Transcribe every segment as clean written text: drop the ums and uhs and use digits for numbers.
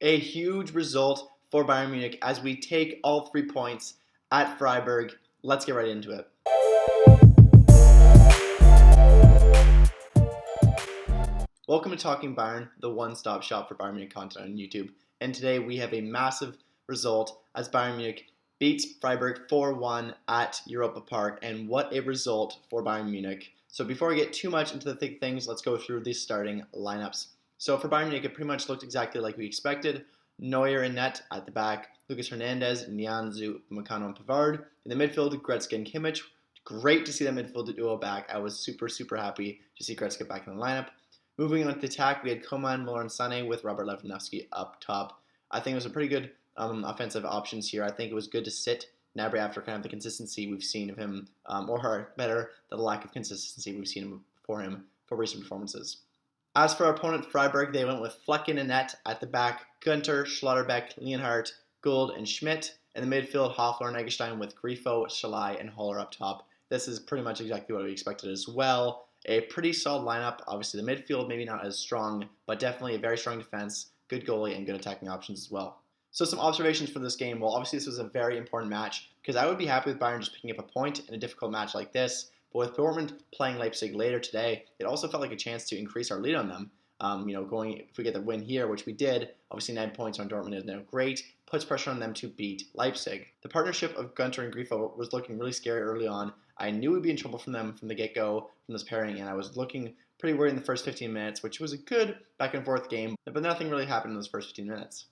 A huge result for Bayern Munich as we take all 3 points at Freiburg. Let's get right into it. Welcome to Talking Bayern, the one-stop shop for Bayern Munich content on YouTube. And today we have a massive result as Bayern Munich beats Freiburg 4-1 at Europa Park. And what a result for Bayern Munich. So before we get too much into the thick things, let's go through the starting lineups. So for Bayern Munich, it pretty much looked exactly like we expected. Neuer in net at the back, Lucas Hernandez, Nianzou, Upamecano, and Pavard. In the midfield, Goretzka and Kimmich. Great to see that midfield duo back. I was super happy to see Goretzka back in the lineup. Moving on to attack, we had Coman, Muller, and Sané with Robert Lewandowski up top. I think it was a pretty good offensive options here. I think it was good to sit Gnabry after kind of the consistency we've seen of him, or better, the lack of consistency we've seen for him for recent performances. As for our opponent, Freiburg, they went with Flekken and net at the back, Gunter, Schlotterbeck, Lienhardt, Gould, and Schmidt. In the midfield, Hoffler and Eggestein with Grifo, Schalai, and Haller up top. This is pretty much exactly what we expected as well. A pretty solid lineup. Obviously, the midfield maybe not as strong, but definitely a very strong defense, good goalie, and good attacking options as well. So some observations for this game. Well, obviously, this was a very important match because I would be happy with Bayern just picking up a point in a difficult match like this. But with Dortmund playing Leipzig later today, it also felt like a chance to increase our lead on them. If we get the win here, which we did, obviously 9 points on Dortmund is now great, puts pressure on them to beat Leipzig. The partnership of Gunter and Grifo was looking really scary early on. I knew we'd be in trouble from them from the get-go from this pairing, and I was looking pretty worried in the first 15 minutes, which was a good back-and-forth game, but nothing really happened in those first 15 minutes.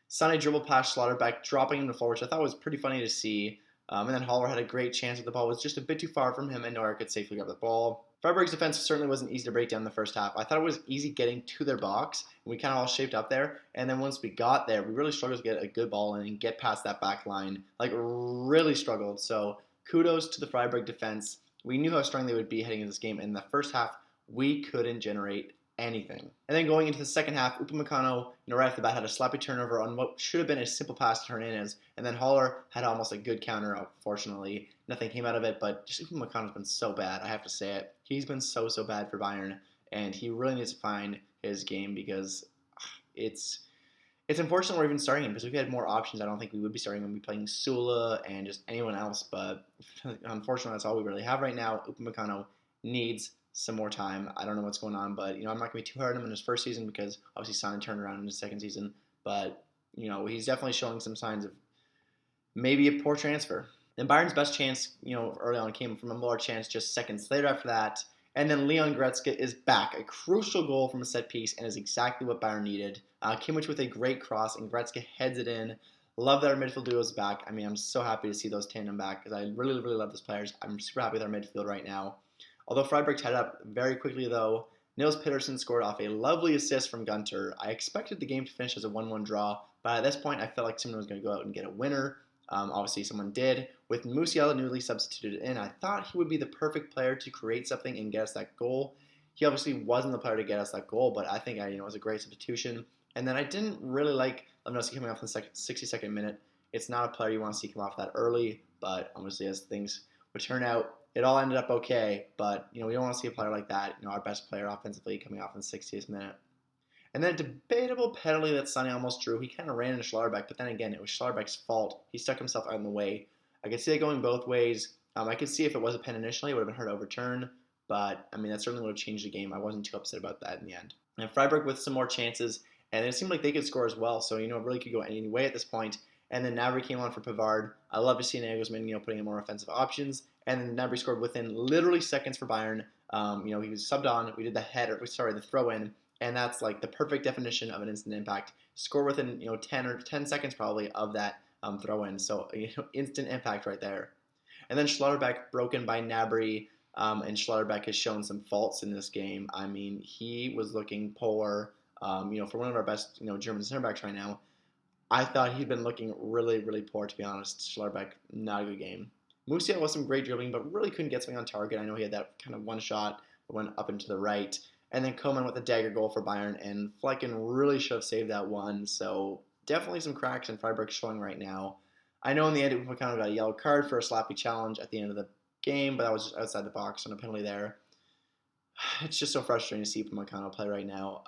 Sané dribbled past Schlotterbeck, dropping him to forward, which I thought was pretty funny to see. And then Haller had a great chance, but the ball was just a bit too far from him, and Neuer could safely grab the ball. Freiburg's defense certainly wasn't easy to break down in the first half. I thought it was easy getting to their box, and we kind of all shaped up there. And then once we got there, we really struggled to get a good ball in and get past that back line. Really struggled. So kudos to the Freiburg defense. We knew how strong they would be heading into this game. In the first half, we couldn't generate anything. And then going into the second half, Upamecano, right off the bat, had a sloppy turnover on what should have been a simple pass to Hernandez, and then Haller had almost a good counter. Unfortunately, nothing came out of it, but just Upamecano's been so bad. I have to say it. He's been so bad for Bayern, and he really needs to find his game because it's unfortunate we're even starting him because if we had more options, I don't think we would be starting him. We'd be playing Sula and just anyone else, but unfortunately, that's all we really have right now. Upamecano needs some more time. I don't know what's going on, but I'm not going to be too hard on him in his first season because obviously Sané turned around in his second season, but he's definitely showing some signs of maybe a poor transfer. Then Bayern's best chance, early on came from a Muller chance just seconds later after that, and then Leon Goretzka is back. A crucial goal from a set piece and is exactly what Bayern needed. Kimmich with a great cross and Goretzka heads it in. Love that our midfield duo is back. I mean, I'm so happy to see those tandem back because I really love those players. I'm super happy with our midfield right now. Although Freiburg tied up very quickly, though, Nils Petersen scored off a lovely assist from Gunter. I expected the game to finish as a 1-1 draw, but at this point, I felt like someone was going to go out and get a winner. Obviously, someone did. With Musiala newly substituted in, I thought he would be the perfect player to create something and get us that goal. He obviously wasn't the player to get us that goal, but I think it was a great substitution. And then I didn't really like Lewandowski coming off in the 62nd minute. It's not a player you want to see come off that early, but obviously as things would turn out, it all ended up okay, but we don't want to see a player like that, our best player offensively coming off in the 60th minute. And then a debatable penalty that Sané almost drew. He kind of ran into Schlotterbeck, but then again, it was Schlotterbeck's fault. He stuck himself out in the way. I could see it going both ways. I could see if it was a pen initially, it would have been hard to overturn, but that certainly would have changed the game. I wasn't too upset about that in the end. And Freiburg with some more chances, and it seemed like they could score as well, so it really could go any way at this point. And then Gnabry came on for Pavard. I love to see Nagelsmann, putting in more offensive options. And then Gnabry scored within literally seconds for Bayern. He was subbed on. We did the throw-in, and that's like the perfect definition of an instant impact. Score within 10 seconds probably of that throw-in. So instant impact right there. And then Schlotterbeck broken by Gnabry, and Schlotterbeck has shown some faults in this game. He was looking poor. For one of our best German center backs right now. I thought he'd been looking really poor, to be honest. Schlotterbeck, not a good game. Musiala was some great dribbling, but really couldn't get something on target. I know he had that kind of one shot that went up and to the right. And then Coman with a dagger goal for Bayern, and Flekken really should have saved that one. So definitely some cracks in Freiburg showing right now. I know in the end we kind of got a yellow card for a sloppy challenge at the end of the game, but that was just outside the box on a penalty there. It's just so frustrating to see Upamecano play right now.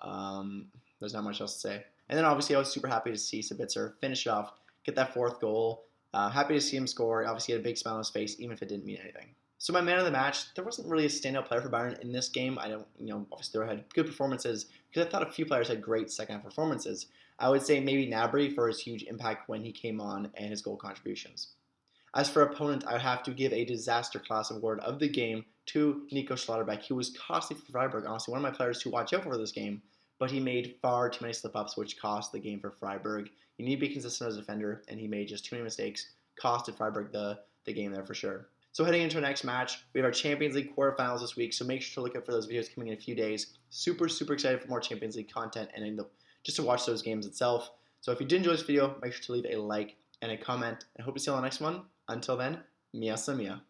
There's not much else to say. And then obviously I was super happy to see Sabitzer finish it off, get that 4th goal. Happy to see him score. Obviously he had a big smile on his face, even if it didn't mean anything. So my man of the match, there wasn't really a standout player for Bayern in this game. I don't, obviously they had good performances because I thought a few players had great second half performances. I would say maybe Gnabry for his huge impact when he came on and his goal contributions. As for opponent, I would have to give a disaster class award of the game to Nico Schlotterbeck. He was costly for Freiburg, honestly, one of my players to watch out for this game, but he made far too many slip-ups, which cost the game for Freiburg. You need to be consistent as a defender, and he made just too many mistakes. Costed Freiburg the game there for sure. So heading into our next match, we have our Champions League quarterfinals this week, so make sure to look out for those videos coming in a few days. Super, super excited for more Champions League content and just to watch those games itself. So if you did enjoy this video, make sure to leave a like and a comment, and I hope to see you on the next one. Until then, Mia Samia.